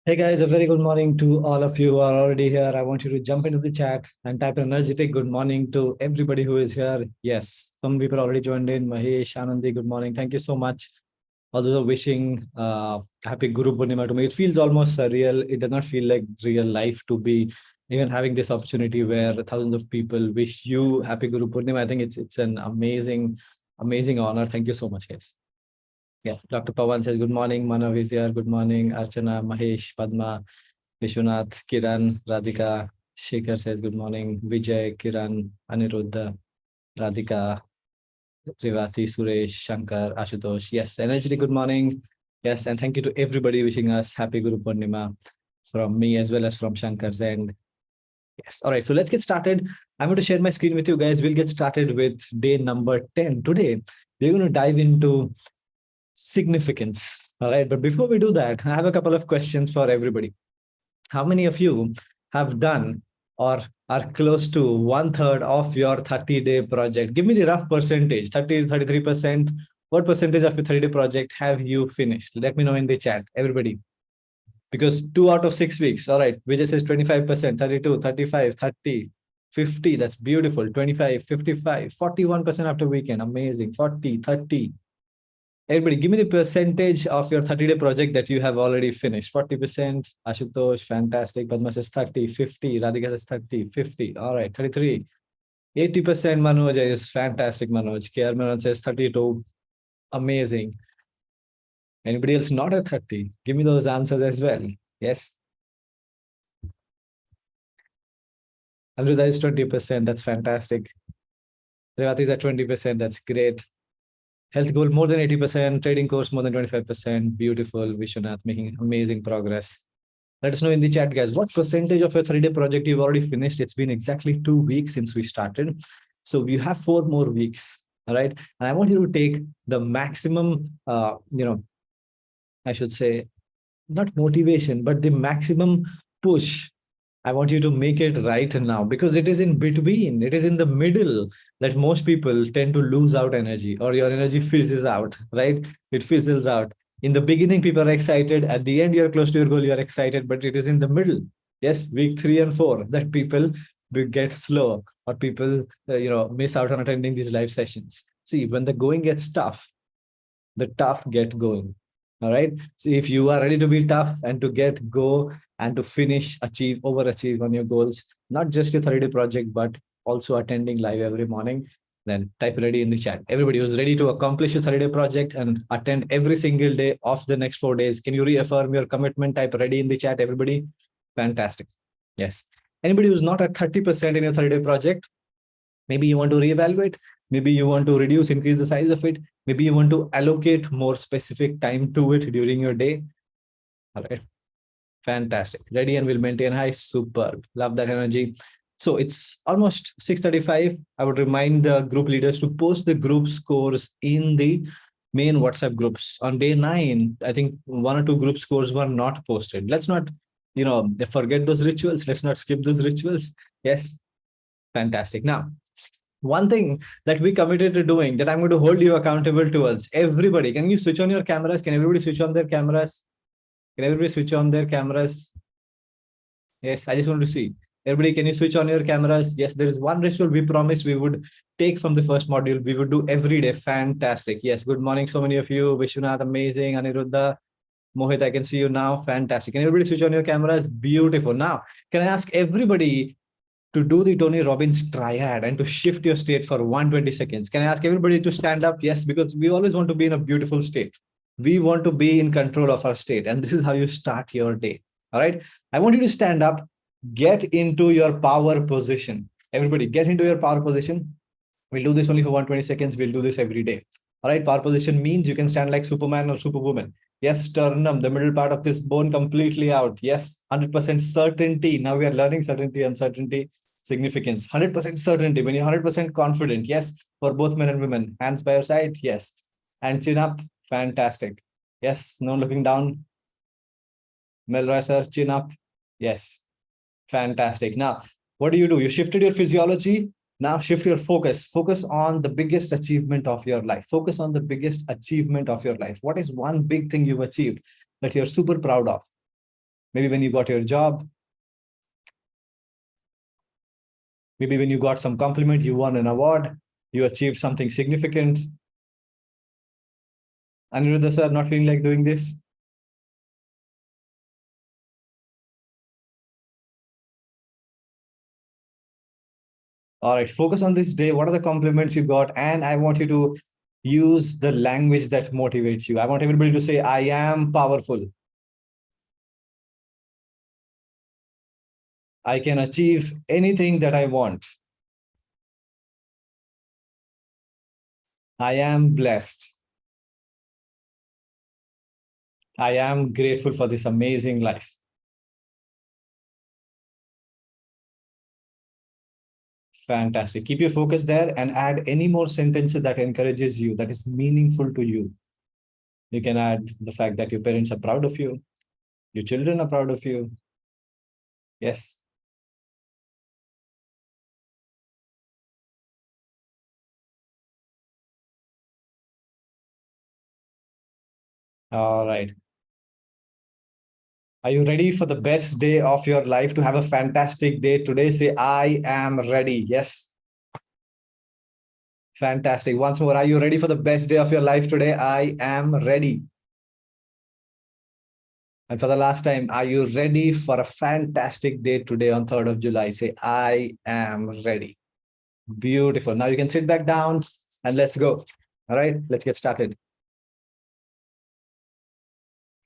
Hey guys, a very good morning to all of you who are already here. I want you to jump into the chat and type an energetic good morning to everybody who is here. Yes, some people already joined in. Mahesh, Anandi, good morning. Thank you so much. Although wishing happy Guru Purnima to me, it feels almost surreal. It does not feel like real life to be even having this opportunity where thousands of people wish you happy Guru Purnima. I think it's an amazing honor. Thank you so much, guys. Yeah, Dr. Pawan says, good morning. Manav is here. Good morning. Archana, Mahesh, Padma, Vishwanath, Kiran, Radhika. Shekhar says, good morning. Vijay, Kiran, Aniruddha, Radhika, Rivati, Suresh, Shankar, Ashutosh. Yes, energy, good morning. Yes, and thank you to everybody wishing us happy Guru Purnima from me as well as from Shankar's end. Yes. All right. So let's get started. I'm going to share my screen with you guys. We'll get started with day number 10. Today, we're going to dive into significance. All right. But before we do that, I have a couple of questions for everybody. How many of you have done or are close to one third of your 30-day project? Give me the rough percentage, 30, 33%. What percentage of your 30-day project have you finished? Let me know in the chat, everybody. Because 2 out of 6 weeks. All right. Vijay says 25%, 32, 35, 30, 50. That's beautiful. 25, 55, 41% after weekend. Amazing. 40, 30. Everybody, give me the percentage of your 30-day project that you have already finished. 40%. Ashutosh, fantastic. Padma says 30, 50. Radhika says 30, 50. All right, 33. 80% Manoj is fantastic, Manoj. KR Manoj says 32. Amazing. Anybody else not at 30? Give me those answers as well. Yes. Amrita is 20%. That's fantastic. Revati is at 20%. That's great. Health goal more than 80%. Trading course more than 25%. Beautiful. Vishwanath making amazing progress. Let us know in the chat, guys, what percentage of your 30-day project you've already finished. It's been exactly 2 weeks since we started. So you have 4 more weeks. All right. And I want you to take the maximum, I should say, not motivation, but the maximum push. I want you to make it right now because it is in between, it is in the middle that most people tend to lose out energy or your energy fizzes out, right? It fizzles out. In the beginning, people are excited. At the end, you're close to your goal, you're excited, but it is in the middle. Yes, week 3 and 4 that people will get slow or people, miss out on attending these live sessions. See, when the going gets tough, the tough get going. All right. So if you are ready to be tough and to get go and to finish, achieve, overachieve on your goals, not just your 30-day project, but also attending live every morning, then type ready in the chat. Everybody who's ready to accomplish your 30-day project and attend every single day of the next 4 days, can you reaffirm your commitment? Type ready in the chat, everybody. Fantastic. Yes. Anybody who's not at 30% in your 30-day project, maybe you want to reevaluate, maybe you want to reduce, increase the size of it, maybe you want to allocate more specific time to it during your day. All right, fantastic. Ready and will maintain high. Superb. Love that energy. So it's almost 6:35. I would remind group leaders to post the group scores in the main WhatsApp groups. On day 9, I think 1 or 2 group scores were not posted. Let's not, forget those rituals. Let's not skip those rituals. Yes, fantastic. Now, one thing that we committed to doing that I'm going to hold you accountable towards. Everybody, can you switch on your cameras? Can everybody switch on their cameras? Can everybody switch on their cameras? Yes, I just want to see. Everybody, can you switch on your cameras? Yes, there is one ritual we promised we would take from the first module. We would do every day. Fantastic. Yes, good morning. So many of you. Vishwanath, amazing. Aniruddha, Mohit, I can see you now. Fantastic. Can everybody switch on your cameras? Beautiful. Now, can I ask everybody to do the Tony Robbins triad and to shift your state for 120 seconds? Can I ask everybody to stand up? Yes, because we always want to be in a beautiful state. We want to be in control of our state. And this is how you start your day. All right. I want you to stand up, get into your power position. Everybody, get into your power position. We'll do this only for 120 seconds. We'll do this every day. All right. Power position means you can stand like Superman or Superwoman. Yes, sternum, the middle part of this bone completely out. Yes, 100% certainty. Now we are learning certainty, uncertainty, significance. 100% certainty. When you're 100% confident, yes, for both men and women. Hands by your side, yes. And chin up, fantastic. Yes, no looking down. Melroy sir, chin up. Yes, fantastic. Now, what do? You shifted your physiology. Now shift your focus. Focus on the biggest achievement of your life. Focus on the biggest achievement of your life. What is one big thing you've achieved that you're super proud of? Maybe when you got your job. Maybe when you got some compliment, you won an award, you achieved something significant. Aniruddha sir, not feeling like doing this? All right, focus on this day. What are the compliments you got? And I want you to use the language that motivates you. I want everybody to say, I am powerful. I can achieve anything that I want. I am blessed. I am grateful for this amazing life. Fantastic. Keep your focus there and add any more sentences that encourages you, that is meaningful to you. You can add the fact that your parents are proud of you. Your children are proud of you. Yes. All right. Are you ready for the best day of your life, to have a fantastic day today? Say, I am ready. Yes. Fantastic. Once more, are you ready for the best day of your life today? I am ready. And for the last time, are you ready for a fantastic day today on 3rd of July? Say, I am ready. Beautiful. Now you can sit back down and let's go. All right, let's get started.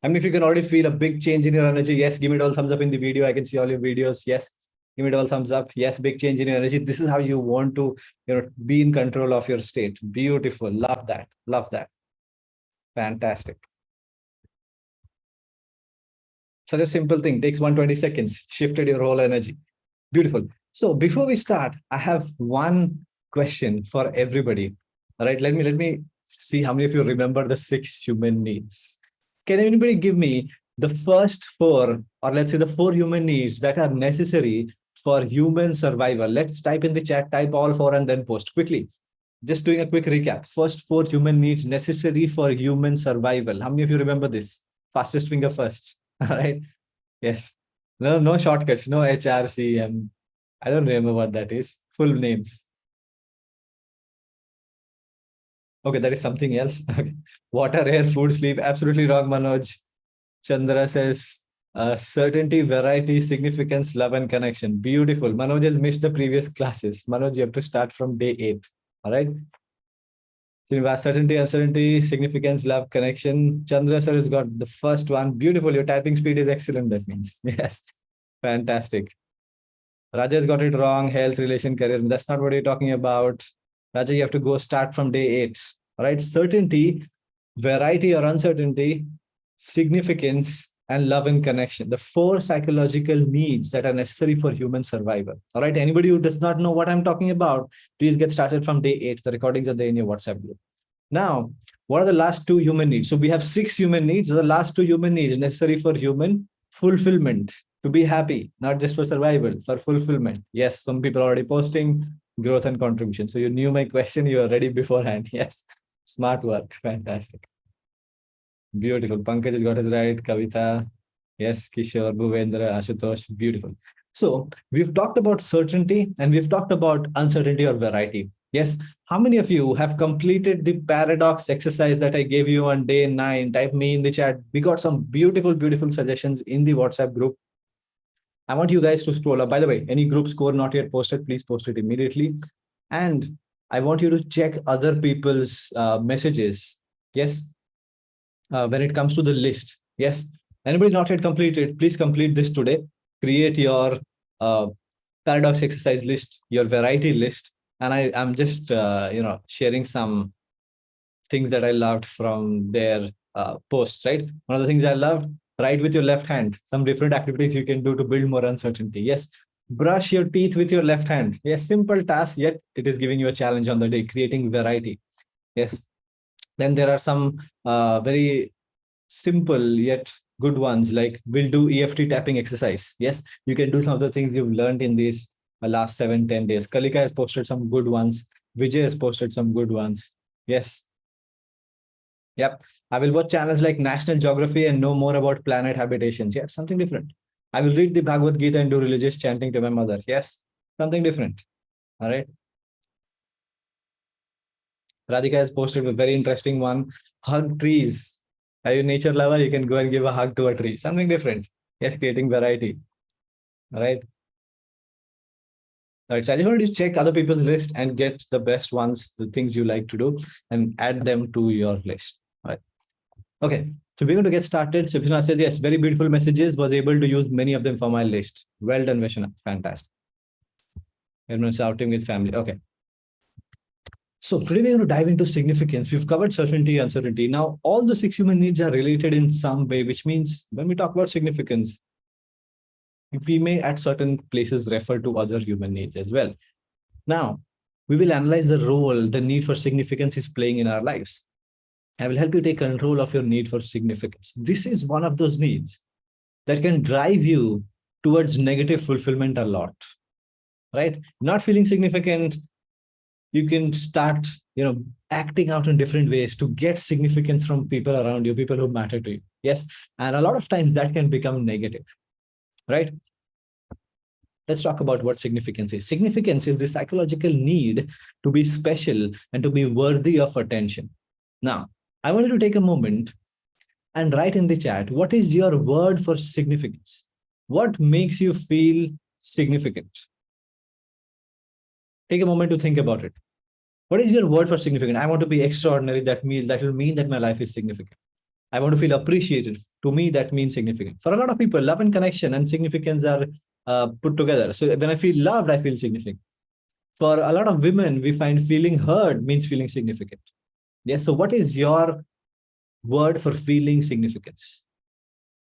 I mean, if you can already feel a big change in your energy, yes, give me all thumbs up in the video. I can see all your videos. Yes, give me all thumbs up. Yes, big change in your energy. This is how you want to, be in control of your state. Beautiful. Love that. Love that. Fantastic. Such a simple thing. Takes 120 seconds. Shifted your whole energy. Beautiful. So before we start, I have one question for everybody. All right, let me see how many of you remember the 6 human needs. Can anybody give me the first 4, or let's say the 4 human needs that are necessary for human survival? Let's type in the chat, type all 4 and then post quickly. Just doing a quick recap. First 4 human needs necessary for human survival. How many of you remember this? Fastest finger first. All right. Yes. No shortcuts, no HRCM. I don't remember what that is. Full names. Okay, that is something else. Water, air, food, sleep. Absolutely wrong, Manoj. Chandra says, certainty, variety, significance, love, and connection. Beautiful. Manoj has missed the previous classes. Manoj, you have to start from day 8. All right. So certainty, uncertainty, significance, love, connection. Chandra sir has got the first one. Beautiful. Your typing speed is excellent. That means. Yes. Fantastic. Raja's got it wrong. Health, relation, career. That's not what you're talking about. Raja, you have to go start from day 8. All right. Certainty, variety or uncertainty, significance, and love and connection. The 4 psychological needs that are necessary for human survival. All right. Anybody who does not know what I'm talking about, please get started from day 8. The recordings are there in your WhatsApp group. Now, what are the last 2 human needs? So we have 6 human needs. The last 2 human needs necessary for human fulfillment, to be happy, not just for survival, for fulfillment. Yes, some people are already posting growth and contribution. So you knew my question. You are ready beforehand. Yes. Smart work. Fantastic. Beautiful. Pankaj has got it right. Kavita. Yes. Kishore, Bhuvendra, Ashutosh. Beautiful. So we've talked about certainty and we've talked about uncertainty or variety. Yes. How many of you have completed the paradox exercise that I gave you on day 9? Type me in the chat. We got some beautiful suggestions in the WhatsApp group. I want you guys to scroll up. By the way, any group score not yet posted, please post it immediately. And I want you to check other people's messages. Yes. When it comes to the list. Yes. Anybody not yet completed, please complete this today. Create your paradox exercise list, your variety list. And I'm just, sharing some things that I loved from their posts, right? One of the things I loved, write with your left hand, some different activities you can do to build more uncertainty. Yes. Brush your teeth with your left hand. Yes. Simple task, yet it is giving you a challenge on the day, creating variety. Yes. Then there are some very simple yet good ones, like we'll do EFT tapping exercise. Yes, you can do some of the things you've learned in these last 7-10 days. Kalika has posted some good ones. Vijay has posted some good ones. Yes. Yep. I will watch channels like National Geography and know more about planet habitations. Yeah, something different. I will read the Bhagavad Gita and do religious chanting to my mother. Yes, something different. All right. Radhika has posted a very interesting one. Hug trees. Are you a nature lover? You can go and give a hug to a tree. Something different. Yes, creating variety. All right. All right. So I just wanted to check other people's list and get the best ones, the things you like to do, and add them to your list. All right. Okay. So we're going to get started. So Vishwanath says, yes, very beautiful messages. Was able to use many of them for my list. Well done, Vishwanath. Fantastic. Everyone's outing with family. Okay. So today we're going to dive into significance. We've covered certainty, uncertainty. Now, all the 6 human needs are related in some way, which means when we talk about significance, we may at certain places refer to other human needs as well. Now, we will analyze the role the need for significance is playing in our lives. I will help you take control of your need for significance. This is one of those needs that can drive you towards negative fulfillment a lot, right? Not feeling significant, you can start, acting out in different ways to get significance from people around you, people who matter to you. Yes. And a lot of times that can become negative, right? Let's talk about what significance is. Significance is the psychological need to be special and to be worthy of attention. Now, I wanted to take a moment and write in the chat, what is your word for significance? What makes you feel significant? Take a moment to think about it. What is your word for significant? I want to be extraordinary. That will mean that my life is significant. I want to feel appreciated. To me, that means significant. For a lot of people, love and connection and significance are put together. So when I feel loved, I feel significant. For a lot of women, we find feeling heard means feeling significant. Yes. So what is your word for feeling significance?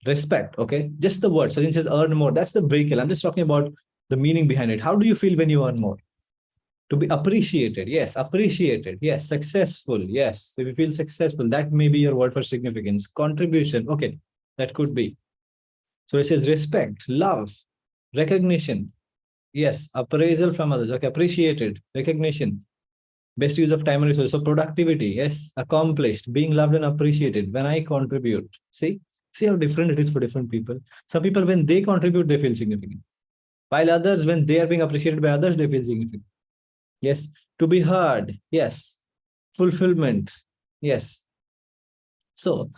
Respect. Okay. Just the word. Sajin says earn more. That's the vehicle. I'm just talking about the meaning behind it. How do you feel when you earn more? To be appreciated. Yes. Appreciated. Yes. Successful. Yes. If you feel successful, that may be your word for significance. Contribution. Okay. That could be. So it says respect, love, recognition. Yes. Appraisal from others. Okay. Appreciated. Recognition. Best use of time and resources. So productivity. Yes. Accomplished. Being loved and appreciated. When I contribute. See how different it is for different people. Some people, when they contribute, they feel significant. While others, when they are being appreciated by others, they feel significant. Yes. To be heard. Yes. Fulfillment. Yes. So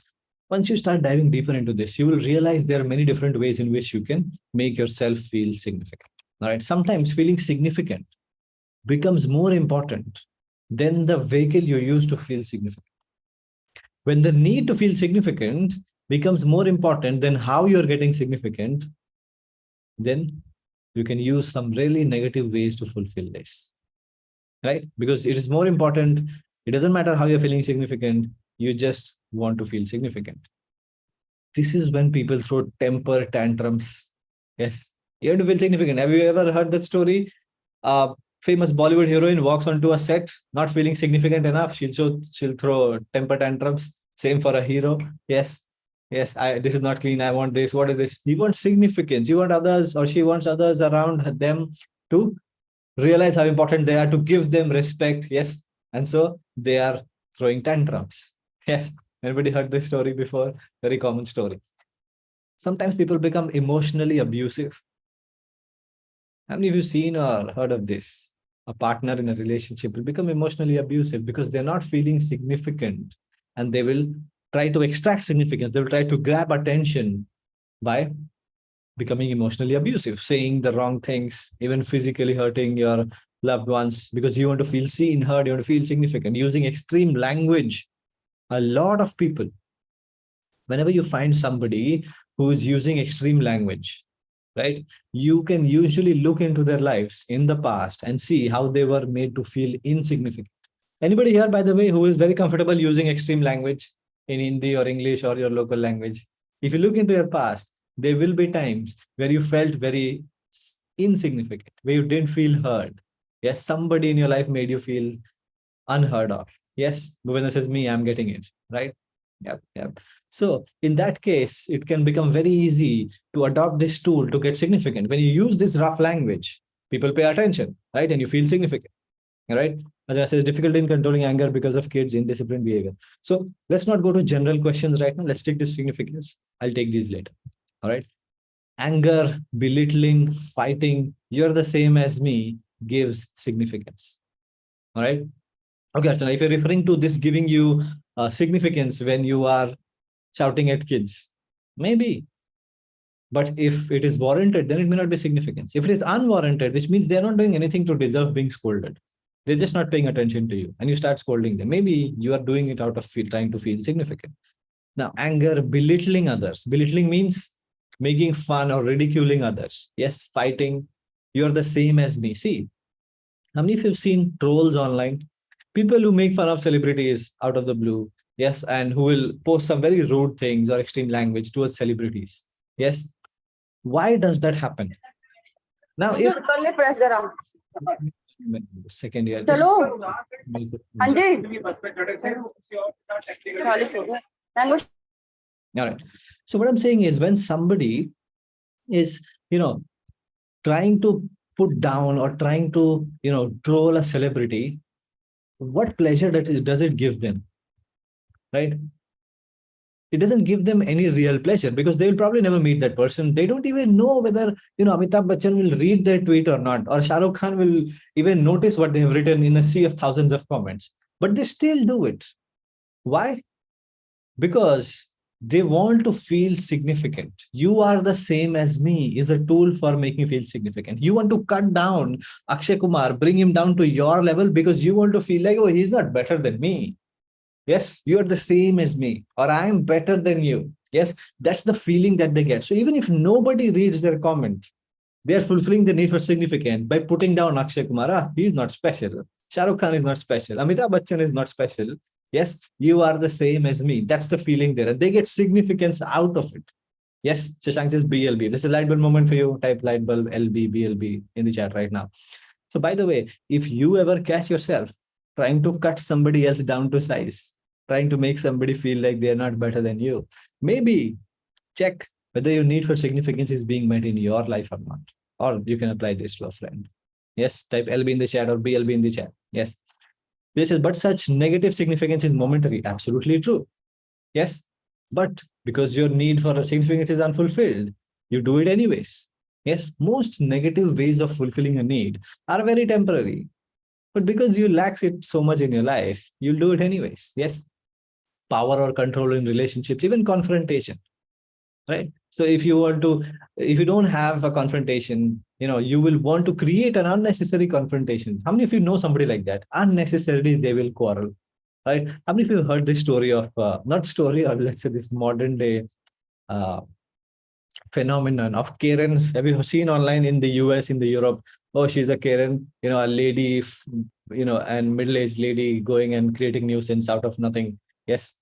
once you start diving deeper into this, you will realize there are many different ways in which you can make yourself feel significant. All right. Sometimes feeling significant becomes more important than the vehicle you use to feel significant. When the need to feel significant becomes more important than how you're getting significant, then you can use some really negative ways to fulfill this. Right? Because it is more important. It doesn't matter how you're feeling significant. You just want to feel significant. This is when people throw temper tantrums. Yes. You have to feel significant. Have you ever heard that story? Famous Bollywood heroine walks onto a set, not feeling significant enough. She'll throw temper tantrums. Same for a hero. Yes. Yes. This is not clean. I want this. What is this? You want significance. You want others, or she wants others around them to realize how important they are, to give them respect. Yes. And so they are throwing tantrums. Yes. Anybody heard this story before? Very common story. Sometimes people become emotionally abusive. How many of you seen or heard of this? A partner in a relationship will become emotionally abusive because they're not feeling significant, and they will try to extract significance. They will try to grab attention by becoming emotionally abusive, saying the wrong things, even physically hurting your loved ones because you want to feel seen, heard, you want to feel significant, using extreme language. A lot of people, whenever you find somebody who is using extreme language, right, you can usually look into their lives in the past and see how they were made to feel insignificant. Anybody here, by the way, who is very comfortable using extreme language in Hindi or English or your local language? If you look into your past, there will be times where you felt very insignificant, where you didn't feel heard. Yes, somebody in your life made you feel unheard of. Yes, Govinda says, me, I'm getting it, right? Yep, yep. So in that case, it can become very easy to adopt this tool to get significant. When you use this rough language, people pay attention, right? And you feel significant, right? As I said, it's difficult in controlling anger because of kids' indisciplined behavior. So let's not go to general questions right now. Let's take to significance. I'll take these later. All right. Anger, belittling, fighting, you're the same as me gives significance. All right. Okay, so if you're referring to this giving you significance when you are shouting at kids, maybe. But if it is warranted, then it may not be significance. If it is unwarranted, which means they're not doing anything to deserve being scolded, they're just not paying attention to you, and you start scolding them. Maybe you are doing it out of trying to feel significant. Now, anger, belittling others. Belittling means making fun or ridiculing others. Yes, fighting. You're the same as me. See, how many of you have seen trolls online? People who make fun of celebrities out of the blue. Yes, and who will post some very rude things or extreme language towards celebrities. Yes. Why does that happen? Now, if press the round. second year, चलो हाँ जी all right. So what I'm saying is, when somebody is, trying to put down or trying to, troll a celebrity, what pleasure does it give them? Right? It doesn't give them any real pleasure, because they will probably never meet that person. They don't even know whether, Amitabh Bachchan will read their tweet or not, or Shah Rukh Khan will even notice what they have written in a sea of thousands of comments. But they still do it. Why? Because they want to feel significant. You are the same as me is a tool for making you feel significant. You want to cut down Akshay Kumar, bring him down to your level, because you want to feel like, oh, he's not better than me. Yes, you are the same as me, or I am better than you. Yes, that's the feeling that they get. So even if nobody reads their comment, they are fulfilling the need for significance by putting down Akshay Kumar. Ah, he's not special. Shah Rukh Khan is not special. Amitabh Bachchan is not special. Yes, you are the same as me. That's the feeling there. And they get significance out of it. Yes, Shashank says BLB. This is a light bulb moment for you. Type light bulb LB, BLB in the chat right now. So by the way, if you ever catch yourself trying to cut somebody else down to size, trying to make somebody feel like they're not better than you, maybe check whether your need for significance is being met in your life or not. Or you can apply this to a friend. Yes, type LB in the chat or BLB in the chat. Yes. This is, but such negative significance is momentary. Absolutely true. Yes. But because your need for significance is unfulfilled, you do it anyways. Yes. Most negative ways of fulfilling a need are very temporary. But because you lack it so much in your life, you'll do it anyways. Yes. Power or control in relationships, even confrontation. Right? So if you don't have a confrontation, you will want to create an unnecessary confrontation. How many of you know somebody like that? Unnecessarily, they will quarrel. Right? How many of you heard this story of, not story, or let's say this modern day phenomenon of Karens? Have you seen online in the US, in the Europe? Oh, she's a Karen, a lady, and middle-aged lady going and creating nuisance out of nothing. Yes.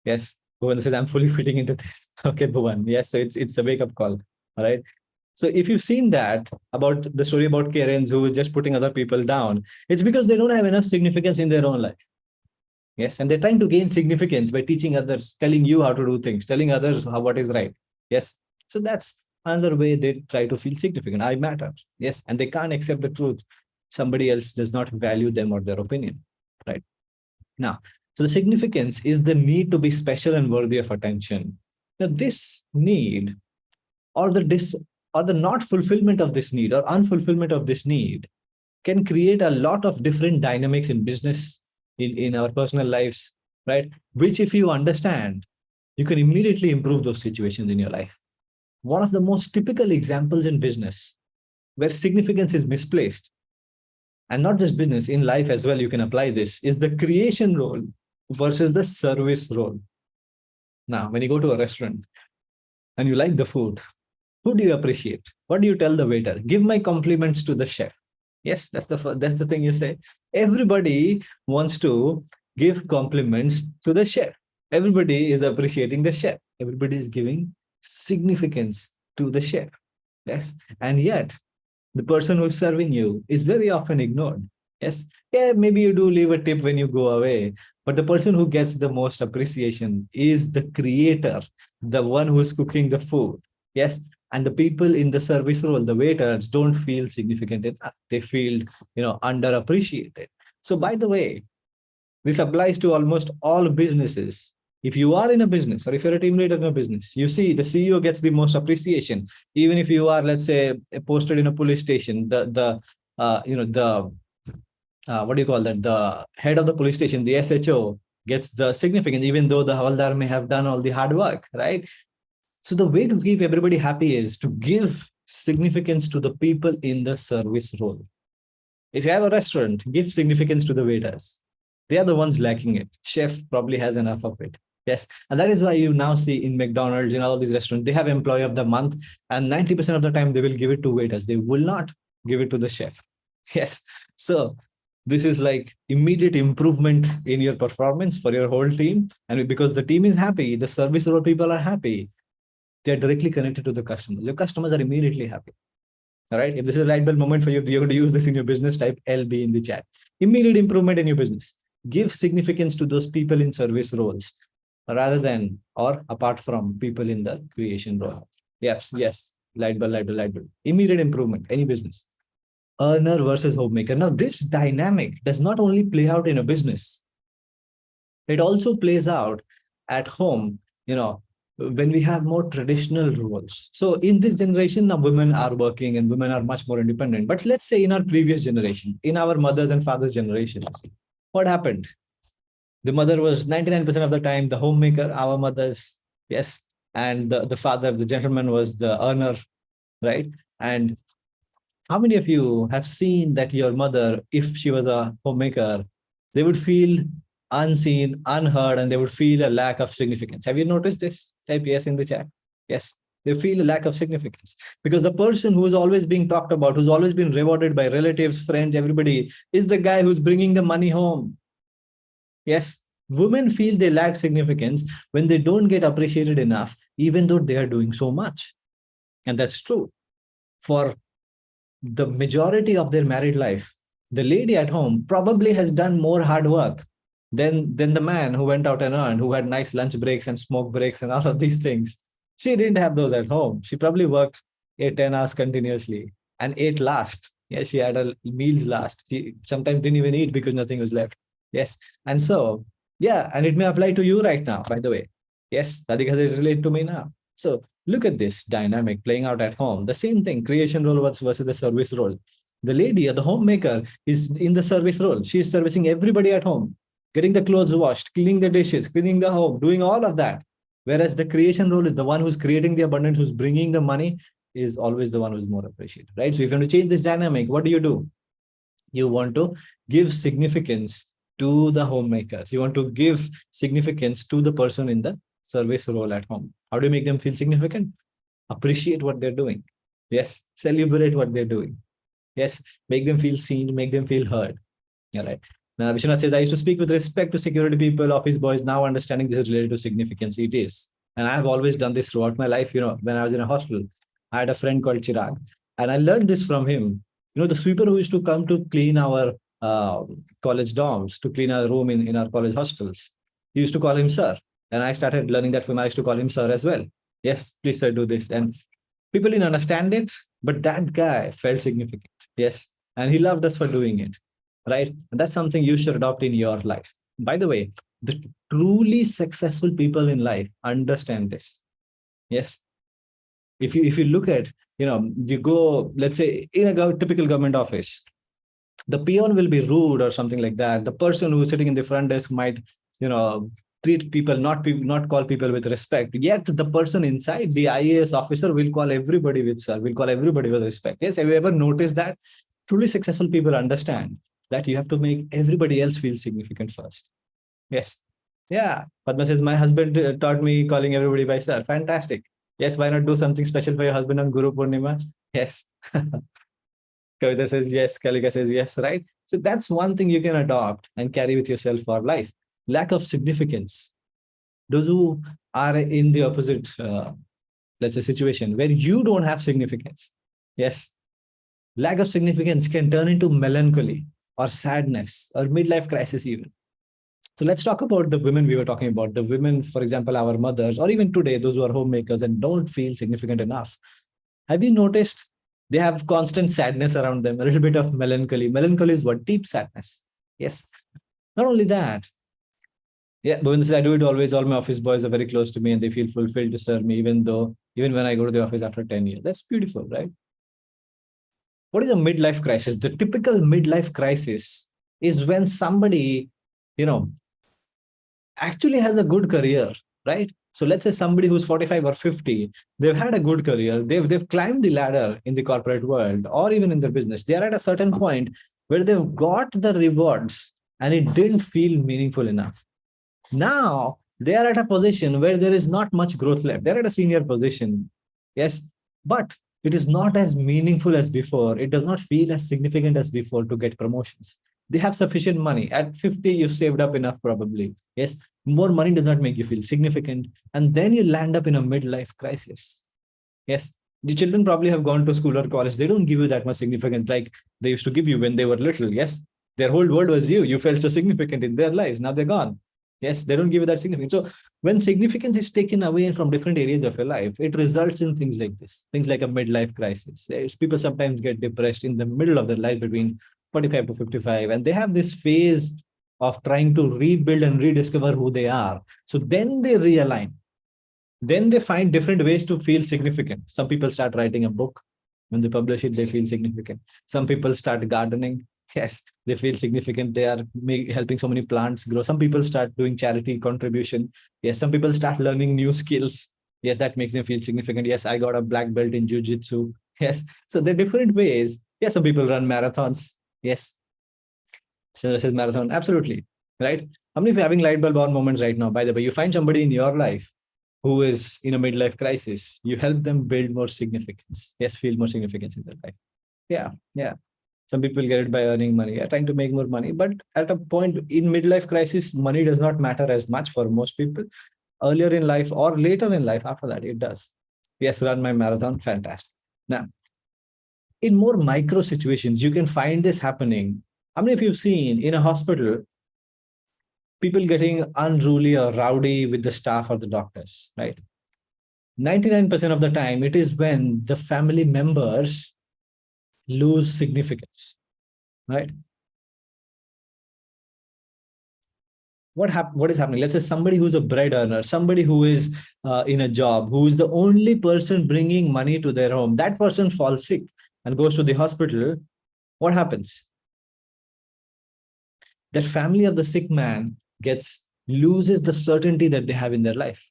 Yes. Bhuvan says, I'm fully fitting into this. Okay, Bhuvan. Yes, so it's a wake-up call. All right. So if you've seen that about the story about Karens who is just putting other people down, it's because they don't have enough significance in their own life. Yes. And they're trying to gain significance by teaching others, telling you how to do things, telling others what is right. Yes. So that's another way they try to feel significant. I matter. Yes. And they can't accept the truth. Somebody else does not value them or their opinion. Right. Now, so the significance is the need to be special and worthy of attention. Now, this need or the not fulfillment of this need or unfulfillment of this need can create a lot of different dynamics in business, in our personal lives, right? Which, if you understand, you can immediately improve those situations in your life. One of the most typical examples in business where significance is misplaced, and not just business, in life as well, you can apply this, is the creation role versus the service role. Now, when you go to a restaurant and you like the food, who do you appreciate? What do you tell the waiter? Give my compliments to the chef. Yes, that's the thing you say. Everybody wants to give compliments to the chef. Everybody is appreciating the chef. Everybody is giving significance to the chef. Yes, and yet the person who's serving you is very often ignored. Yes, yeah, maybe you do leave a tip when you go away, but the person who gets the most appreciation is the creator, the one who's cooking the food. Yes, and the people in the service role, the waiters, don't feel significant enough. They feel, underappreciated. So, by the way, this applies to almost all businesses. If you are in a business or if you're a team leader in a business, you see the CEO gets the most appreciation. Even if you are, let's say, posted in a police station, what do you call that? The head of the police station, the SHO, gets the significance, even though the Havaldar may have done all the hard work, right? So the way to keep everybody happy is to give significance to the people in the service role. If you have a restaurant, give significance to the waiters. They are the ones lacking it. Chef probably has enough of it. Yes. And that is why you now see in McDonald's, in all these restaurants, they have employee of the month, and 90% of the time they will give it to waiters. They will not give it to the chef. Yes. So this is like immediate improvement in your performance for your whole team. And because the team is happy, the service role people are happy, they're directly connected to the customers. Your customers are immediately happy. All right. If this is a light bulb moment for you, you're going to use this in your business, type LB in the chat. Immediate improvement in your business. Give significance to those people in service roles rather than or apart from people in the creation role. Yes, yes. Light bulb, light bulb, light bulb. Immediate improvement, any business. Earner versus homemaker. Now, this dynamic does not only play out in a business, it also plays out at home, when we have more traditional roles. So in this generation, now women are working and women are much more independent. But let's say in our previous generation, in our mothers and fathers' generations, what happened? The mother was 99% of the time the homemaker, our mothers, yes. And the father, the gentleman, was the earner, right? And how many of you have seen that your mother, if she was a homemaker, they would feel unseen, unheard, and they would feel a lack of significance? Have you noticed this? Type yes in the chat. Yes, they feel a lack of significance because the person who is always being talked about, who's always been rewarded by relatives, friends, everybody, is the guy who's bringing the money home. Yes, women feel they lack significance when they don't get appreciated enough, even though they are doing so much. And that's true for the majority of their married life. The lady at home probably has done more hard work than the man who went out and earned, who had nice lunch breaks and smoke breaks and all of these things. She didn't have those at home. She probably worked 8-10 hours continuously and ate last. Yes, she had her meals last. She sometimes didn't even eat because nothing was left. Yes. And so, yeah, and it may apply to you right now, by the way. Yes, Radhika says it relates to me now. So look at this dynamic playing out at home. The same thing, creation role versus the service role. The lady or the homemaker is in the service role. She's servicing everybody at home, getting the clothes washed, cleaning the dishes, cleaning the home, doing all of that. Whereas the creation role is the one who's creating the abundance, who's bringing the money, is always the one who's more appreciated, right? So if you want to change this dynamic, what do? You want to give significance to the homemaker. You want to give significance to the person in the service role at home. How do you make them feel significant? Appreciate what they're doing. Yes. Celebrate what they're doing. Yes. Make them feel seen, make them feel heard. All right. Now, Vishwanath says, I used to speak with respect to security people, office boys. Now understanding this is related to significance. It is. And I've always done this throughout my life. When I was in a hospital, I had a friend called Chirag, and I learned this from him. The sweeper who used to come to clean our college dorms, to clean our room in our college hostels, he used to call him sir. And I started learning that from him. I used to call him sir as well. Yes, please sir, do this. And people didn't understand it, but that guy felt significant. Yes. And he loved us for doing it. Right. And that's something you should adopt in your life. By the way, the truly successful people in life understand this. Yes. If you look at, you go, let's say, in a typical government office, the peon will be rude or something like that. The person who's sitting in the front desk might, treat people, not call people with respect. Yet the person inside, the IAS officer, will call everybody with sir, will call everybody with respect. Yes, have you ever noticed that? Truly successful people understand that you have to make everybody else feel significant first. Yes. Yeah. Padma says, my husband taught me calling everybody by sir. Fantastic. Yes. Why not do something special for your husband on Guru Purnima? Yes. Kavita says yes. Kalika says yes. Right. So that's one thing you can adopt and carry with yourself for life. Lack of significance. Those who are in the opposite, let's say, situation where you don't have significance. Yes. Lack of significance can turn into melancholy or sadness or midlife crisis even. So let's talk about the women we were talking about. The women, for example, our mothers, or even today, those who are homemakers and don't feel significant enough. Have you noticed they have constant sadness around them, a little bit of melancholy? Melancholy is what? Deep sadness. Yes. Not only that, Yeah, but when I do it always, all my office boys are very close to me and they feel fulfilled to serve me, even when I go to the office after 10 years. That's beautiful, right? What is a midlife crisis? The typical midlife crisis is when somebody, you know, actually has a good career, right? So let's say somebody who's 45 or 50, they've had a good career, they've climbed the ladder in the corporate world or even in their business. They are at a certain point where they've got the rewards and it didn't feel meaningful enough. Now they are at a position where there is not much growth left. They're at a senior position. Yes, but it is not as meaningful as before. It does not feel as significant as before to get promotions. They have sufficient money. At 50, you've saved up enough, probably. Yes, more money does not make you feel significant. And then you land up in a midlife crisis. Yes, the children probably have gone to school or college. They don't give you that much significance like they used to give you when they were little. Yes, their whole world was you. You felt so significant in their lives. Now they're gone. Yes, they don't give you that significance. So when significance is taken away from different areas of your life, it results in things like this, things like a midlife crisis. People sometimes get depressed in the middle of their life between 45 to 55, and they have this phase of trying to rebuild and rediscover who they are. So then they realign. Then they find different ways to feel significant. Some people start writing a book. When they publish it, they feel significant. Some people start gardening. Yes, they feel significant. They are helping so many plants grow. Some people start doing charity contribution. Yes, some people start learning new skills. Yes, that makes them feel significant. Yes, I got a black belt in jiu-jitsu. Yes, so there are different ways. Yes, some people run marathons. Yes, so this is marathon. Absolutely, right? How many of you are having light bulb on moments right now? By the way, you find somebody in your life who is in a midlife crisis, you help them build more significance. Yes, feel more significance in their life. Yeah, yeah. Some people get it by earning money, yeah, trying to make more money. But at a point in midlife crisis, money does not matter as much for most people. Earlier in life or later in life, after that, it does. Yes, run my marathon, fantastic. Now, in more micro situations, you can find this happening. How many of you have seen in a hospital people getting unruly or rowdy with the staff or the doctors, right? 99% of the time, it is when the family members lose significance, right? What is happening? Let's say somebody who's a bread earner, somebody who is in a job, who is the only person bringing money to their home, that person falls sick and goes to the hospital. What happens? That family of the sick man loses the certainty that they have in their life,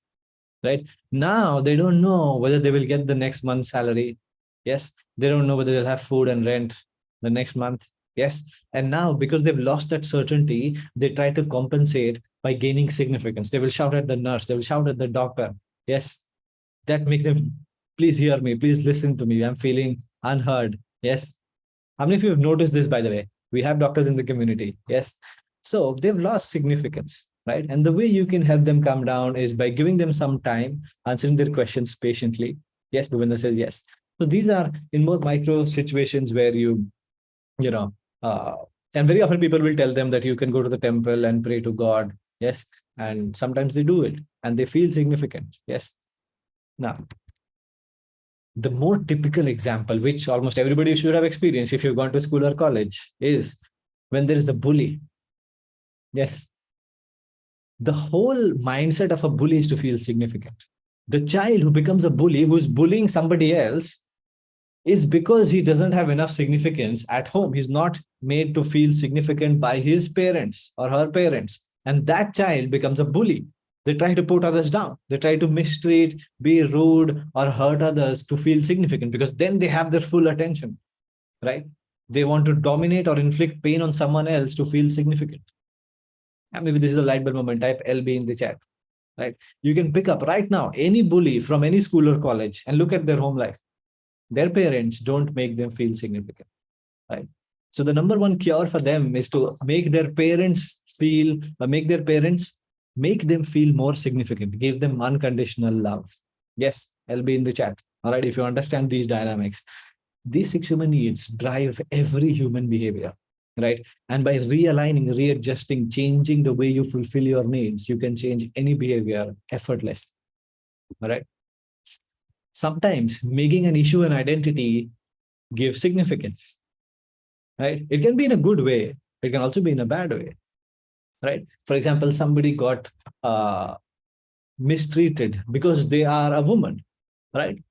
right? Now they don't know whether they will get the next month's salary. Yes, they don't know whether they'll have food and rent the next month. Yes, and now because they've lost that certainty, they try to compensate by gaining significance. They will shout at the nurse, they will shout at the doctor. Yes, that makes them, please hear me, please listen to me, I'm feeling unheard. Yes, how many of you have noticed this, by the way? We have doctors in the community. Yes. So they've lost significance, right? And the way you can help them calm down is by giving them some time, answering their questions patiently. Yes, Bhupinder says yes. So these are in more micro situations where you know, uh, and very often people will tell them that you can go to the temple and pray to God. Yes. And sometimes they do it and they feel significant. Yes. Now, the more typical example, which almost everybody should have experienced if you've gone to school or college, is when there is a bully. Yes. The whole mindset of a bully is to feel significant. The child who becomes a bully, who's bullying somebody else, is because he doesn't have enough significance at home. He's not made to feel significant by his parents or her parents. And that child becomes a bully. They try to put others down. They try to mistreat, be rude, or hurt others to feel significant because then they have their full attention, right? They want to dominate or inflict pain on someone else to feel significant. And maybe this is a light bulb moment. Type LB in the chat, right? You can pick up right now any bully from any school or college and look at their home life. Their parents don't make them feel significant, right? So the number one cure for them is to make their parents make them feel more significant, give them unconditional love. Yes, I'll be in the chat. All right, if you understand these dynamics, these 6 human needs drive every human behavior, right? And by realigning, readjusting, changing the way you fulfill your needs, you can change any behavior effortlessly. All right. Sometimes making an issue an identity gives significance, right? It can be in a good way. It can also be in a bad way, right? For example, somebody got mistreated because they are a woman, right?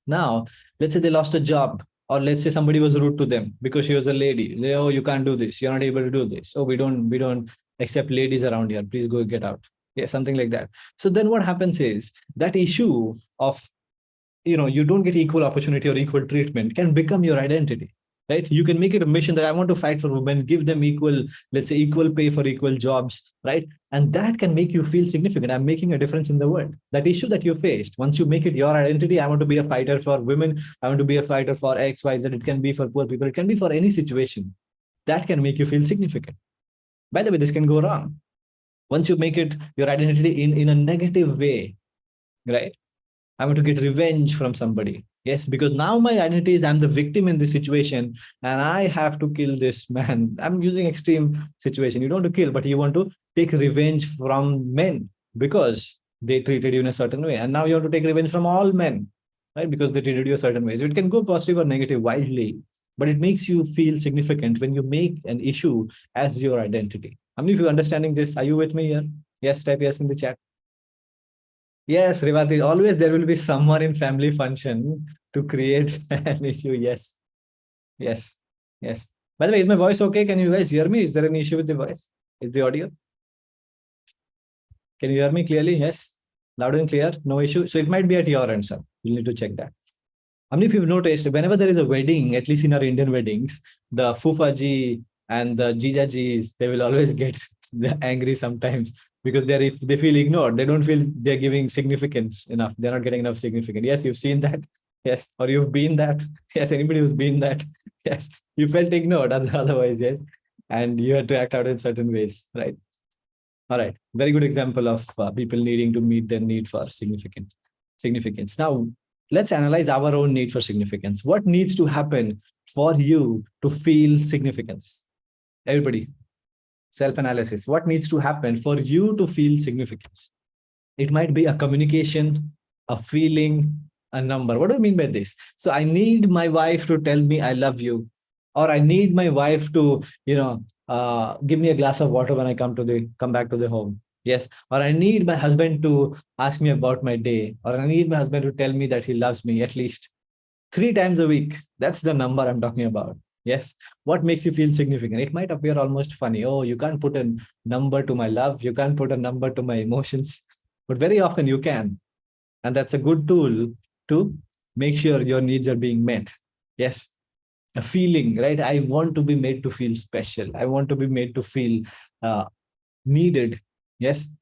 Now, let's say they lost a job, or let's say somebody was rude to them because she was a lady. They, oh, you can't do this. You're not able to do this. Oh, we don't accept ladies around here. Please go get out. Yeah, something like that. So then what happens is that issue of, you don't get equal opportunity or equal treatment can become your identity, right? You can make it a mission that I want to fight for women, give them equal, let's say, equal pay for equal jobs, right? And that can make you feel significant. I'm making a difference in the world. That issue that you faced, once you make it your identity, I want to be a fighter for women, I want to be a fighter for X, Y, Z. It can be for poor people, it can be for any situation. That can make you feel significant. By the way, this can go wrong. Once you make it your identity in a negative way, right? I want to get revenge from somebody. Yes, because now my identity is I'm the victim in this situation and I have to kill this man. I'm using extreme situation. You don't want to kill, but you want to take revenge from men because they treated you in a certain way. And now you want to take revenge from all men, right? Because they treated you a certain way. So it can go positive or negative widely, but it makes you feel significant when you make an issue as your identity. How many of you understanding this? Are you with me here? Yes, type yes in the chat. Yes, Revati, always there will be someone in family function to create an issue. Yes, yes, yes. By the way, is my voice okay? Can you guys hear me? Is there any issue with the voice? Is the audio? Can you hear me clearly? Yes, loud and clear, no issue. So it might be at your end, sir. You'll need to check that. I mean, if you've noticed, whenever there is a wedding, at least in our Indian weddings, the Fufaji and the Jijajis, they will always get angry sometimes because they feel ignored. They don't feel they're giving significance enough. They're not getting enough significance. Yes, you've seen that. Yes, or you've been that. Yes, anybody who's been that. Yes, you felt ignored otherwise, yes. And you had to act out in certain ways, right? All right, very good example of people needing to meet their need for significance. Now, let's analyze our own need for significance. What needs to happen for you to feel significance? Everybody, self-analysis. What needs to happen for you to feel significance? It might be a communication, a feeling, a number. What do I mean by this? So I need my wife to tell me I love you, or I need my wife to, give me a glass of water when I come back to the home. Yes. Or I need my husband to ask me about my day, or I need my husband to tell me that he loves me at least 3 times a week. That's the number I'm talking about. Yes. What makes you feel significant? It might appear almost funny. Oh, you can't put a number to my love. You can't put a number to my emotions, but very often you can. And that's a good tool to make sure your needs are being met. Yes. A feeling, right? I want to be made to feel special. I want to be made to feel needed. Yes.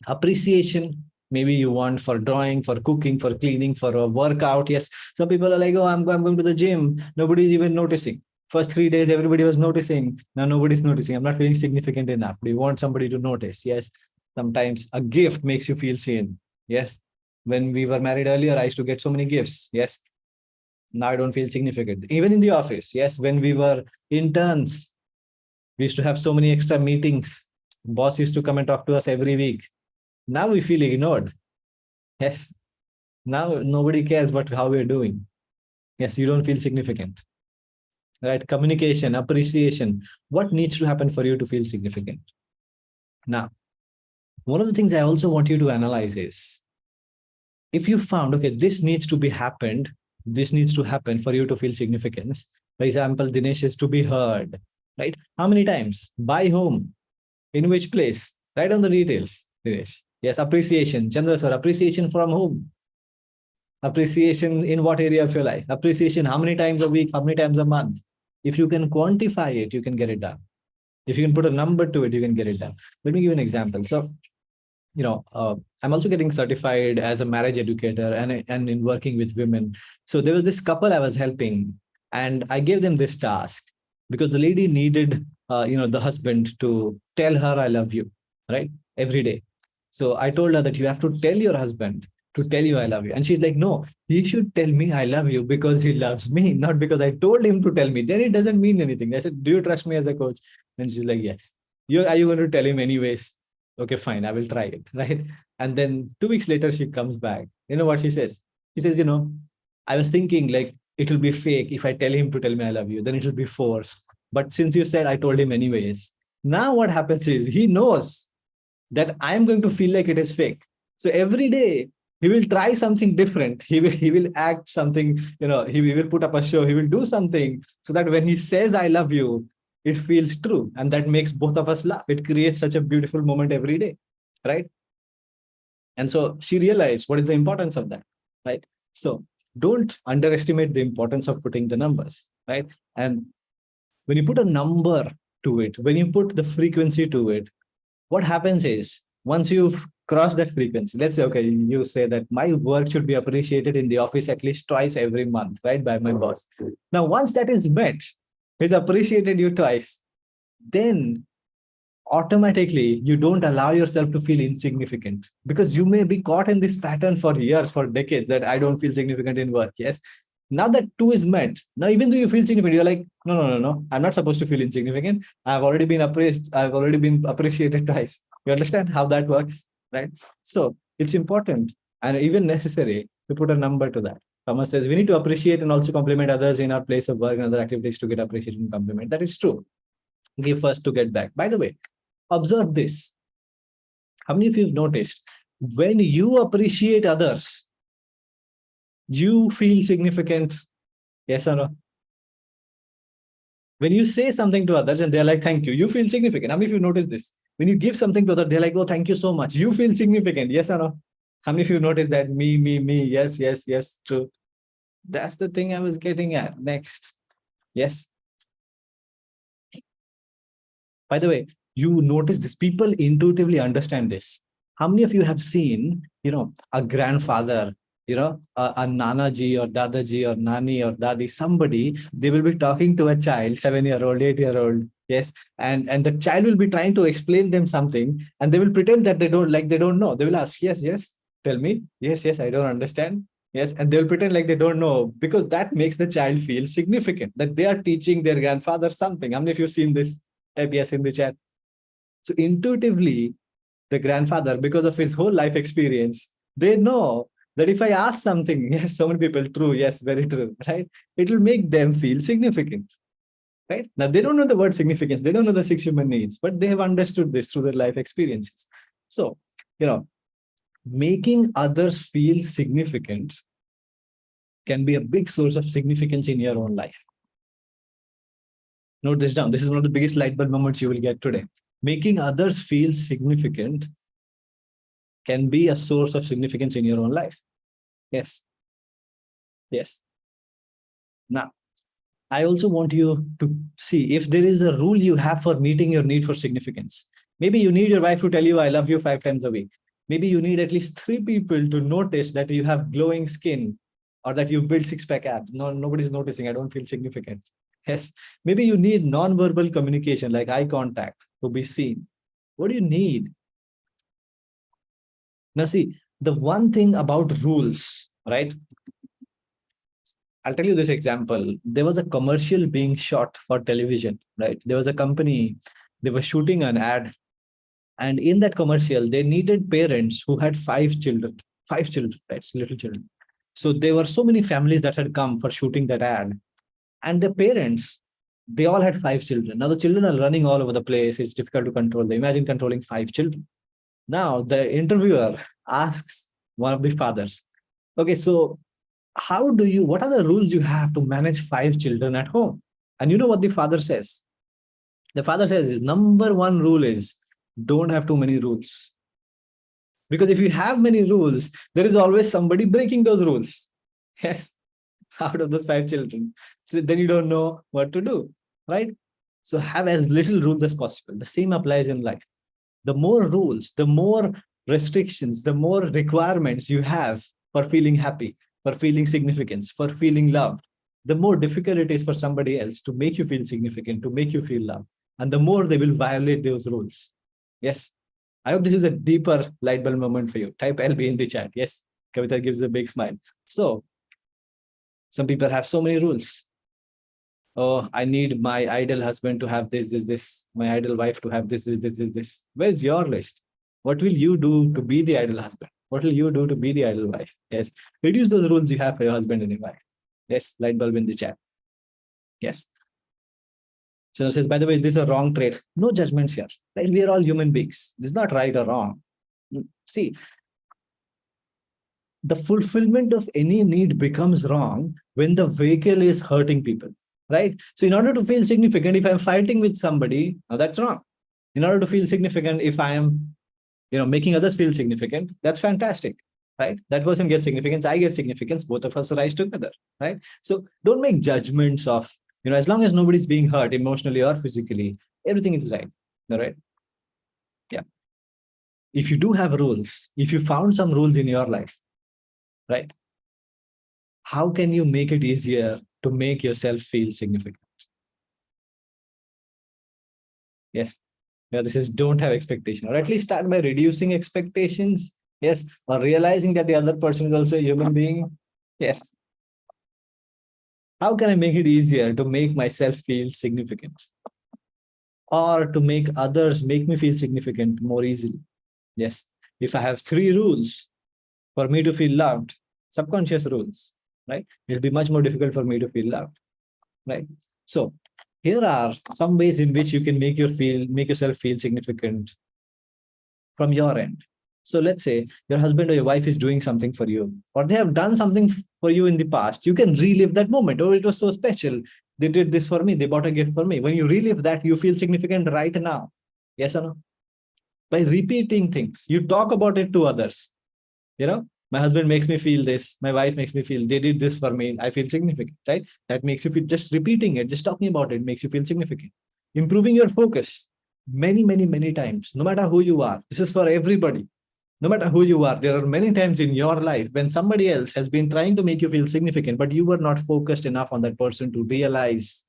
Appreciation. Maybe you want for drawing, for cooking, for cleaning, for a workout. Yes. Some people are like, oh, I'm going to the gym. Nobody's even noticing. First 3 days, everybody was noticing. Now nobody's noticing. I'm not feeling significant enough. Do you want somebody to notice? Yes. Sometimes a gift makes you feel seen. Yes. When we were married earlier, I used to get so many gifts. Yes. Now I don't feel significant. Even in the office. Yes. When we were interns, we used to have so many extra meetings. Boss used to come and talk to us every week. Now we feel ignored. Yes. Now nobody cares how we're doing. Yes, you don't feel significant. Right? Communication, appreciation. What needs to happen for you to feel significant? Now, one of the things I also want you to analyze is, if you found, okay, this needs to be happened, this needs to happen for you to feel significance. For example, Dinesh is to be heard, right? How many times? By whom? In which place? Right on the details, Dinesh. Yes, appreciation. Chandra sir, appreciation from whom? Appreciation in what area of your life? Appreciation how many times a week? How many times a month? If you can quantify it, you can get it done. If you can put a number to it, you can get it done. Let me give you an example. So, I'm also getting certified as a marriage educator and in working with women. So there was this couple I was helping, and I gave them this task because the lady needed, the husband to tell her, I love you, right? Every day. So I told her that you have to tell your husband to tell you I love you. And she's like, no, he should tell me I love you because he loves me, not because I told him to tell me. Then it doesn't mean anything. I said, do you trust me as a coach? And she's like, yes. Are you going to tell him anyways? Okay, fine, I will try it, right? And then 2 weeks later, she comes back. You know what she says? She says, I was thinking like it will be fake if I tell him to tell me I love you, then it will be forced. But since you said I told him anyways, now what happens is he knows that I'm going to feel like it is fake. So every day he will try something different. He will act something, he will put up a show, he will do something so that when he says I love you, it feels true. And that makes both of us laugh. It creates such a beautiful moment every day. Right. And so she realized what is the importance of that. Right. So don't underestimate the importance of putting the numbers. Right. And when you put a number to it, when you put the frequency to it, what happens is once you've crossed that frequency, let's say, okay, you say that my work should be appreciated in the office at least twice every month, right, by my boss. Now, once that is met, he's appreciated you twice, then automatically you don't allow yourself to feel insignificant, because you may be caught in this pattern for years, for decades, that I don't feel significant in work. Yes. Now that two is met, now even though you feel significant, you're like, no, I'm not supposed to feel insignificant. I've already been appraised. I've already been appreciated twice. You understand how that works, right? So it's important and even necessary to put a number to that. Thomas says we need to appreciate and also compliment others in our place of work and other activities to get appreciation and compliment. That is true. Give first to get back. By the way, observe this. How many of you have noticed when you appreciate others, you feel significant? Yes or no? When you say something to others and they're like, thank you, you feel significant. How many of you noticed this? When you give something to others, they're like, oh, thank you so much. You feel significant. Yes or no? How many of you noticed that? Me. Yes, true. That's the thing I was getting at. Next. Yes. By the way, you notice this. People intuitively understand this. How many of you have seen, a grandfather, a Nanaji or Dadaji or Nani or Dadi, somebody, they will be talking to a child, 7-year-old, 8-year-old. Yes. And the child will be trying to explain them something and they will pretend that they don't know. They will ask, yes, tell me. Yes, I don't understand. Yes. And they'll pretend like they don't know, because that makes the child feel significant, that they are teaching their grandfather something. How many of you have seen this? Type yes in the chat. So intuitively, the grandfather, because of his whole life experience, they know that if I ask something, yes, so many people, true, yes, very true, right? It will make them feel significant, right? Now, they don't know the word significance. They don't know the 6 human needs, but they have understood this through their life experiences. So, making others feel significant can be a big source of significance in your own life. Note this down. This is one of the biggest light bulb moments you will get today. Making others feel significant can be a source of significance in your own life. Yes. Now, I also want you to see if there is a rule you have for meeting your need for significance. Maybe you need your wife to tell you, I love you 5 times a week. Maybe you need at least 3 people to notice that you have glowing skin or that you've built 6-pack abs. No, nobody's noticing. I don't feel significant. Yes. Maybe you need non-verbal communication like eye contact to be seen. What do you need? Now, see, the one thing about rules, right? I'll tell you this example. There was a commercial being shot for television, right? There was a company, they were shooting an ad. And in that commercial, they needed parents who had 5 children, right? Little children. So there were so many families that had come for shooting that ad. And the parents, they all had 5 children. Now the children are running all over the place. It's difficult to control them. Imagine controlling 5 children. Now the interviewer asks one of the fathers, okay, so what are the rules you have to manage 5 children at home? And you know what the father says? The father says his number one rule is don't have too many rules. Because if you have many rules, there is always somebody breaking those rules. Yes. Out of those 5 children. So then you don't know what to do, right? So have as little rules as possible. The same applies in life. The more rules, the more restrictions, the more requirements you have for feeling happy, for feeling significance, for feeling loved, the more difficult it is for somebody else to make you feel significant, to make you feel loved. And the more they will violate those rules. Yes. I hope this is a deeper light bulb moment for you. Type LB in the chat. Yes. Kavita gives a big smile. So some people have so many rules. Oh, I need my ideal husband to have this, my ideal wife to have this. Where's your list? What will you do to be the ideal husband? What will you do to be the ideal wife? Yes. Reduce those rules you have for your husband and your wife. Yes. Light bulb in the chat. Yes. So says, by the way, is this a wrong trait? No judgments here. Right? We are all human beings. This is not right or wrong. See, the fulfillment of any need becomes wrong when the vehicle is hurting people, right? So in order to feel significant, if I'm fighting with somebody, now that's wrong. In order to feel significant, if I am, making others feel significant, that's fantastic, right? That person gets significance, I get significance, both of us rise together, right? So don't make judgments of, as long as nobody's being hurt emotionally or physically, everything is right, all right? Yeah. If you do have rules, if you found some rules in your life, right? How can you make it easier to make yourself feel significant? Yes. Yeah, this is don't have expectation, or at least start by reducing expectations. Yes. Or realizing that the other person is also a human being. Yes. How can I make it easier to make myself feel significant? Or to make others make me feel significant more easily? Yes. If I have 3 rules for me to feel loved, subconscious rules, right? It'll be much more difficult for me to feel loved, right? So here are some ways in which you can make yourself feel significant from your end. So let's say your husband or your wife is doing something for you, or they have done something for you in the past. You can relive that moment. Oh, it was so special. They did this for me. They bought a gift for me. When you relive that, you feel significant right now. Yes or no? By repeating things, you talk about it to others. My husband makes me feel this. My wife makes me feel they did this for me. I feel significant, right? That makes you feel, just repeating it, just talking about it makes you feel significant. Improving your focus many, many, many times, no matter who you are. This is for everybody. No matter who you are, there are many times in your life when somebody else has been trying to make you feel significant, but you were not focused enough on that person to realize.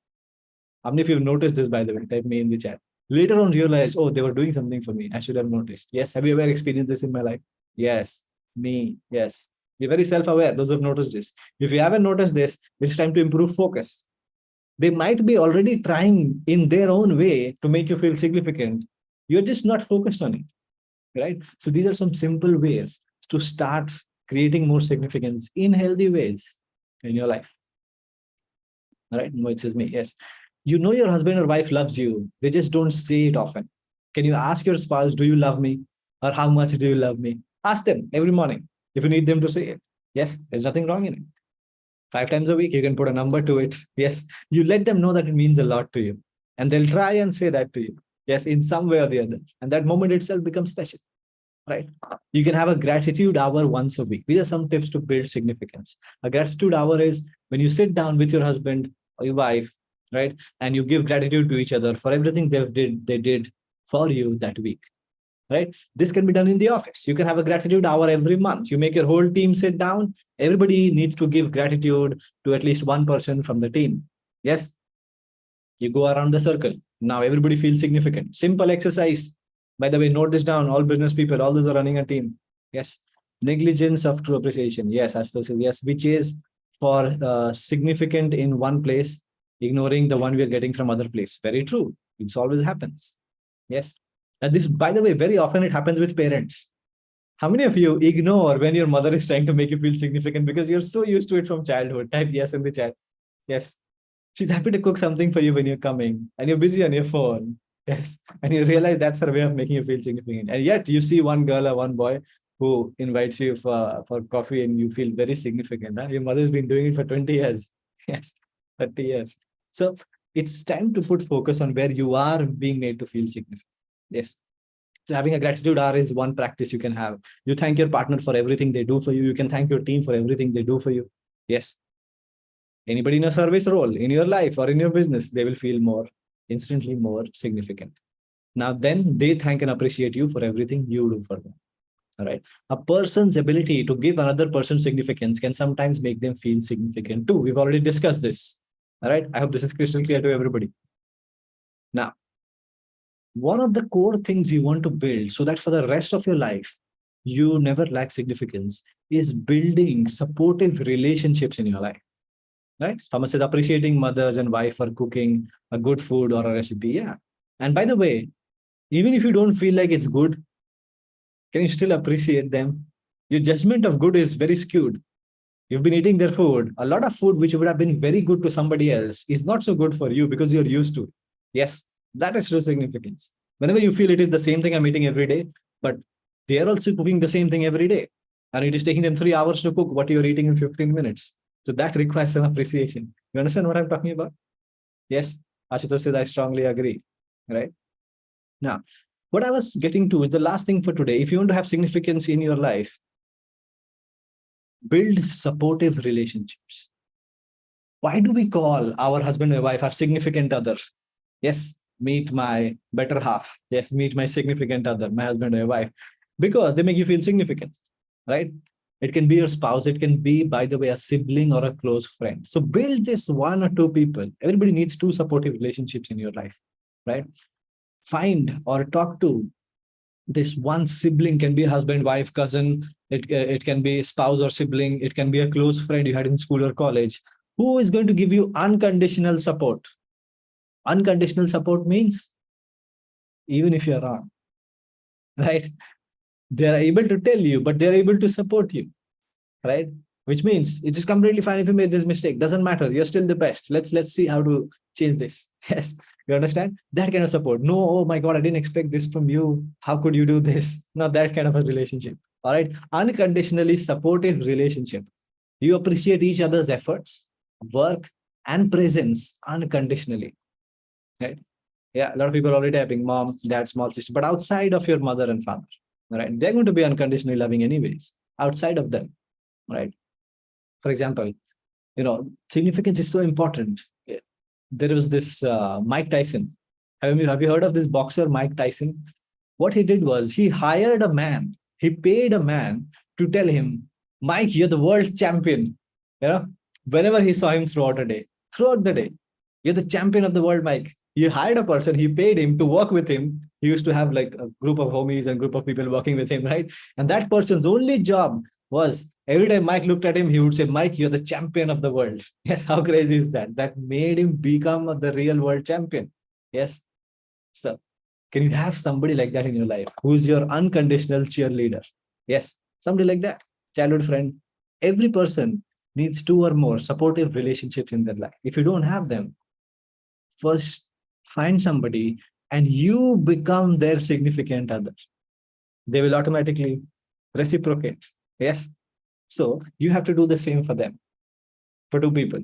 How many of you have noticed this, by the way? Type me in the chat. Later on, realize, oh, they were doing something for me. I should have noticed. Yes. Have you ever experienced this in my life? Yes. Me. Yes. Be very self-aware. Those who have noticed this. If you haven't noticed this, it's time to improve focus. They might be already trying in their own way to make you feel significant. You're just not focused on it, right? So these are some simple ways to start creating more significance in healthy ways in your life. All right. No, it says me. Yes. Your husband or wife loves you. They just don't say it often. Can you ask your spouse, do you love me? Or how much do you love me? Ask them every morning if you need them to say it. Yes, there's nothing wrong in it. 5 times a week, you can put a number to it. Yes, you let them know that it means a lot to you. And they'll try and say that to you. Yes, in some way or the other. And that moment itself becomes special, right? You can have a gratitude hour once a week. These are some tips to build significance. A gratitude hour is when you sit down with your husband or your wife, right? And you give gratitude to each other for everything they did for you that week. Right? This can be done in the office. You can have a gratitude hour every month. You make your whole team sit down. Everybody needs to give gratitude to at least one person from the team. Yes. You go around the circle. Now everybody feels significant. Simple exercise. By the way, note this down. All business people, all those are running a team. Yes. Negligence of true appreciation. Yes. Ashton says yes, which is for significant in one place, ignoring the one we are getting from other place. Very true. It always happens. Yes. And this, by the way, very often it happens with parents. How many of you ignore when your mother is trying to make you feel significant because you're so used to it from childhood? Type yes in the chat. Yes. She's happy to cook something for you when you're coming and you're busy on your phone. Yes. And you realize that's her way of making you feel significant. And yet you see one girl or one boy who invites you for coffee and you feel very significant. Huh? Your mother's been doing it for 20 years. Yes. 30 years. So it's time to put focus on where you are being made to feel significant. Yes. So having a gratitude hour is one practice you can have. You thank your partner for everything they do for you. You can thank your team for everything they do for you. Yes. Anybody in a service role in your life or in your business, they will feel instantly more significant. Now then they thank and appreciate you for everything you do for them. All right. A person's ability to give another person significance can sometimes make them feel significant too. We've already discussed this. All right. I hope this is crystal clear to everybody. Now, one of the core things you want to build so that for the rest of your life, you never lack significance is building supportive relationships in your life, right? Thomas says appreciating mothers and wife for cooking a good food or a recipe. Yeah. And by the way, even if you don't feel like it's good, can you still appreciate them? Your judgment of good is very skewed. You've been eating their food. A lot of food which would have been very good to somebody else is not so good for you because you're used to it. Yes, that is true significance. Whenever you feel it is the same thing I'm eating every day, but they are also cooking the same thing every day. And it is taking them 3 hours to cook what you're eating in 15 minutes. So that requires some appreciation. You understand what I'm talking about? Yes, Ashutosh says, I strongly agree. Right? Now, what I was getting to is the last thing for today. If you want to have significance in your life, build supportive relationships. Why do we call our husband and wife our significant other? Yes, meet my better half. Yes, meet my significant other, my husband or wife, because they make you feel significant, right? It can be your spouse. It can be, by the way, a sibling or a close friend. So build this one or two people. Everybody needs two supportive relationships in your life, right? Find or talk to this one sibling, can be husband, wife, cousin. It can be spouse or sibling. It can be a close friend you had in school or college, who is going to give you unconditional support. Unconditional support means even if you're wrong, right? They are able to tell you, but they're able to support you, right? Which means it is completely fine if you made this mistake. Doesn't matter. You're still the best. Let's see how to change this. Yes, you understand that kind of support. No, oh my God, I didn't expect this from you. How could you do this? Not that kind of a relationship. All right, unconditionally supportive relationship. You appreciate each other's efforts, work, and presence unconditionally. Right? Yeah, a lot of people are already typing mom, dad, small sister, but outside of your mother and father, right? They're going to be unconditionally loving anyways. Outside of them, right? For example, significance is so important. There was this Mike Tyson. Have you heard of this boxer, Mike Tyson? What he did was he hired a man. He paid a man to tell him, Mike, you're the world champion. Whenever he saw him throughout the day, you're the champion of the world, Mike. He hired a person, he paid him to work with him. He used to have like a group of homies and group of people working with him, right? And that person's only job was every time Mike looked at him, he would say, Mike, you're the champion of the world. Yes, how crazy is that? That made him become the real world champion. Yes. So, can you have somebody like that in your life who's your unconditional cheerleader? Yes, somebody like that, childhood friend. Every person needs two or more supportive relationships in their life. If you don't have them, first find somebody and you become their significant other. They will automatically reciprocate. Yes. So you have to do the same for them, for two people.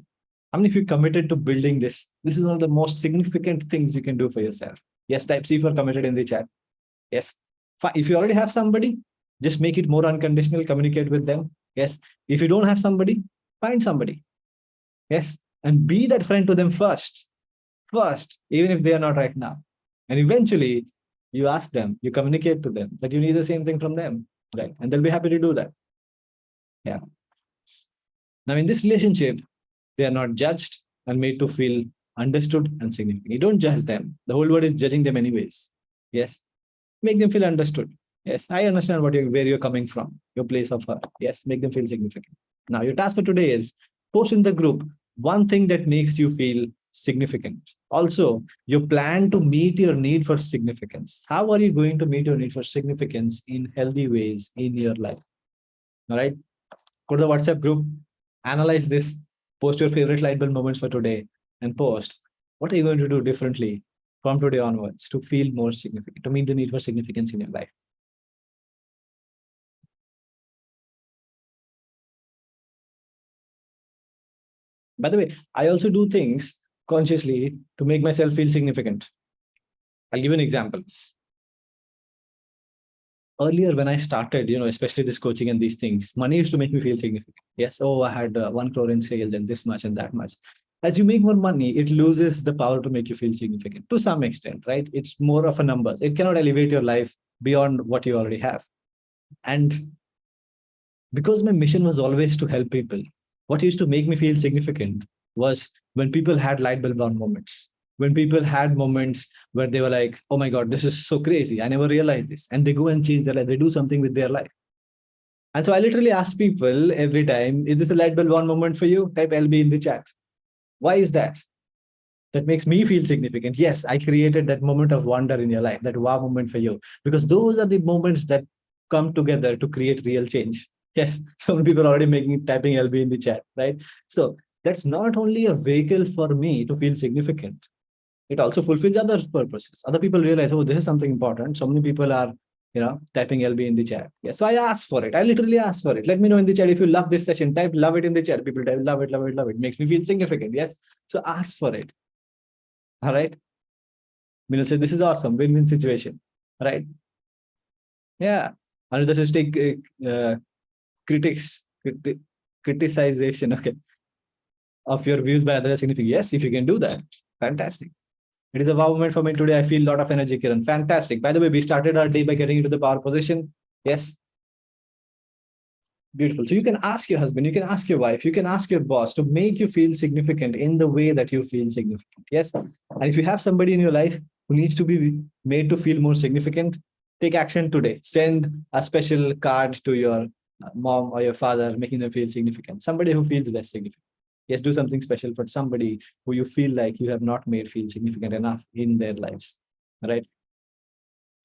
I mean, if you committed to building this, this is one of the most significant things you can do for yourself. Yes, type C for committed in the chat. Yes. If you already have somebody, just make it more unconditional, communicate with them. Yes. If you don't have somebody, find somebody. Yes. And be that friend to them first, even if they are not right now. And eventually you ask them, you communicate to them that you need the same thing from them, right? And they'll be happy to do that. Yeah. Now, in this relationship, they are not judged and made to feel understood and significant. You don't judge them. The whole world is judging them anyways. Yes. Make them feel understood. Yes, I understand where you're coming from, your place of heart. Yes, make them feel significant. Now, your task for today is post in the group one thing that makes you feel significant. Also, you plan to meet your need for significance. How are you going to meet your need for significance in healthy ways in your life? All right. Go to the WhatsApp group, analyze this, post your favorite light bulb moments for today, and post what are you going to do differently from today onwards to feel more significant, to meet the need for significance in your life. By the way, I also do things consciously to make myself feel significant. I'll give you an example. Earlier, when I started, especially this coaching and these things, money used to make me feel significant. Yes, oh, I had 1 crore in sales and this much and that much. As you make more money, it loses the power to make you feel significant to some extent, right? It's more of a number. It cannot elevate your life beyond what you already have. And because my mission was always to help people, what used to make me feel significant was when people had light bulb on moments. When people had moments where they were like, oh my God, this is so crazy. I never realized this. And they go and change their life. They do something with their life. And so I literally ask people every time, is this a light bulb on moment for you? Type LB in the chat. Why is that? That makes me feel significant. Yes, I created that moment of wonder in your life, that wow moment for you. Because those are the moments that come together to create real change. Yes, some people are already typing LB in the chat, right? So that's not only a vehicle for me to feel significant, it also fulfills other purposes. Other people realize, oh, this is something important. So many people are, typing LB in the chat. Yeah. So I ask for it. I literally ask for it. Let me know in the chat if you love this session. Type love it in the chat. People type love it, love it, love it. Makes me feel significant. Yes. So ask for it. All right. Minal said, this is awesome. Win-win situation. Right. Yeah. Another says take criticization. Okay. Of your views by others significant. Yes, if you can do that. Fantastic. It is a wow moment for me today. I feel a lot of energy, Kiran. Fantastic. By the way, we started our day by getting into the power position. Yes. Beautiful. So you can ask your husband, you can ask your wife, you can ask your boss to make you feel significant in the way that you feel significant. Yes. And if you have somebody in your life who needs to be made to feel more significant, take action today. Send a special card to your mom or your father, making them feel significant. Somebody who feels less significant. Yes, do something special for somebody who you feel like you have not made feel significant enough in their lives. Right?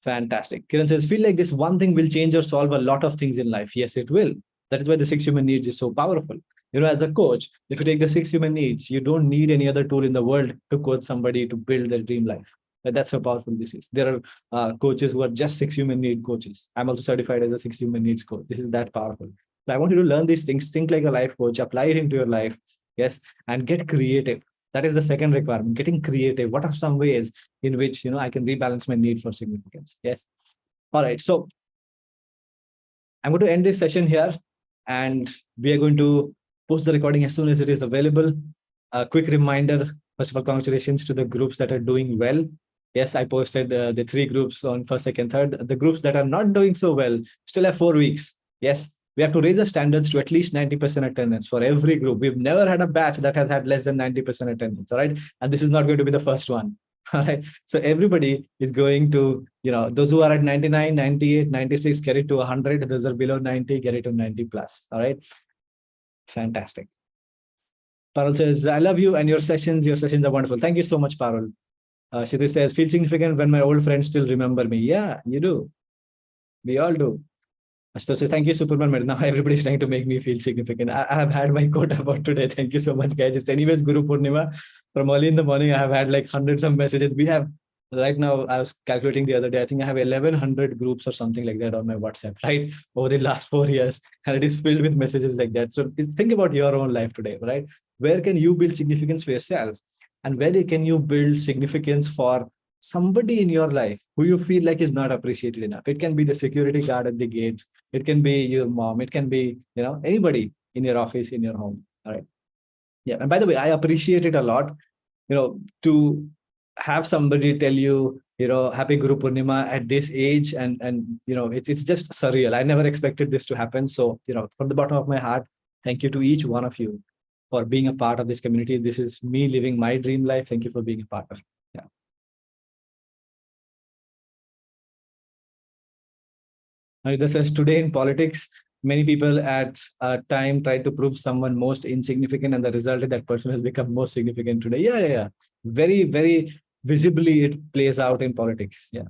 Fantastic. Kiran says, feel like this one thing will change or solve a lot of things in life. Yes, it will. That is why the 6 human needs is so powerful. As a coach, if you take the 6 human needs, you don't need any other tool in the world to coach somebody to build their dream life. That's how powerful this is. There are coaches who are just 6 human need coaches. I'm also certified as a 6 human needs coach. This is that powerful. So I want you to learn these things, think like a life coach, apply it into your life. Yes. And get creative. That is the second requirement, getting creative. What are some ways in which, I can rebalance my need for significance? Yes. All right. So I'm going to end this session here, and we are going to post the recording as soon as it is available. A quick reminder, first of all, congratulations to the groups that are doing well. Yes, I posted the 3 groups on first, second, third. The groups that are not doing so well still have 4 weeks. Yes, we have to raise the standards to at least 90% attendance for every group. We've never had a batch that has had less than 90% attendance. All right. And this is not going to be the first one. All right. So everybody is going to, those who are at 99, 98, 96, get it to 100. Those are below 90, get it to 90 plus. All right. Fantastic. Parul says, I love you and your sessions. Your sessions are wonderful. Thank you so much, Parul. Shiti says, feel significant when my old friends still remember me. Yeah, you do. We all do. Ashutosh says, thank you, Superman. Now everybody's trying to make me feel significant. I have had my quota for today. Thank you so much, guys. It's anyways Guru Purnima. From early in the morning, I have had like hundreds of messages. We have right now, I was calculating the other day, I think I have 1100 groups or something like that on my WhatsApp, right? Over the last 4 years. And it is filled with messages like that. So think about your own life today, right? Where can you build significance for yourself? And where can you build significance for somebody in your life who you feel like is not appreciated enough? It can be the security guard at the gate. It can be your mom. It can be, anybody in your office, in your home. All right. Yeah. And by the way, I appreciate it a lot, to have somebody tell you, happy Guru Purnima at this age. And it's just surreal. I never expected this to happen. So, from the bottom of my heart, thank you to each one of you for being a part of this community. This is me living my dream life. Thank you for being a part of it. Yeah. This says, today in politics, many people at a time try to prove someone most insignificant, and the result is that person has become most significant today. Yeah. Very, very visibly it plays out in politics. Yeah.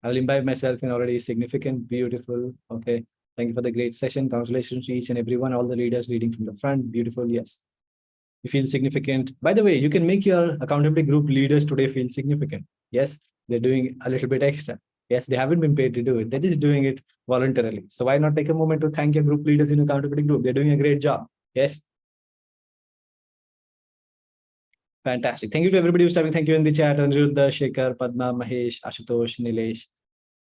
I will imbibe myself in already significant, beautiful. Okay. Thank you for the great session. Congratulations to each and everyone, all the leaders leading from the front. Beautiful. Yes. You feel significant. By the way, you can make your accountability group leaders today feel significant. Yes, they're doing a little bit extra. Yes, they haven't been paid to do it. They're just doing it voluntarily. So why not take a moment to thank your group leaders in accountability group? They're doing a great job. Yes. Fantastic. Thank you to everybody who's typing. Thank you in the chat. Aniruddha, Shekhar, Padma, Mahesh, Ashutosh, Nilesh.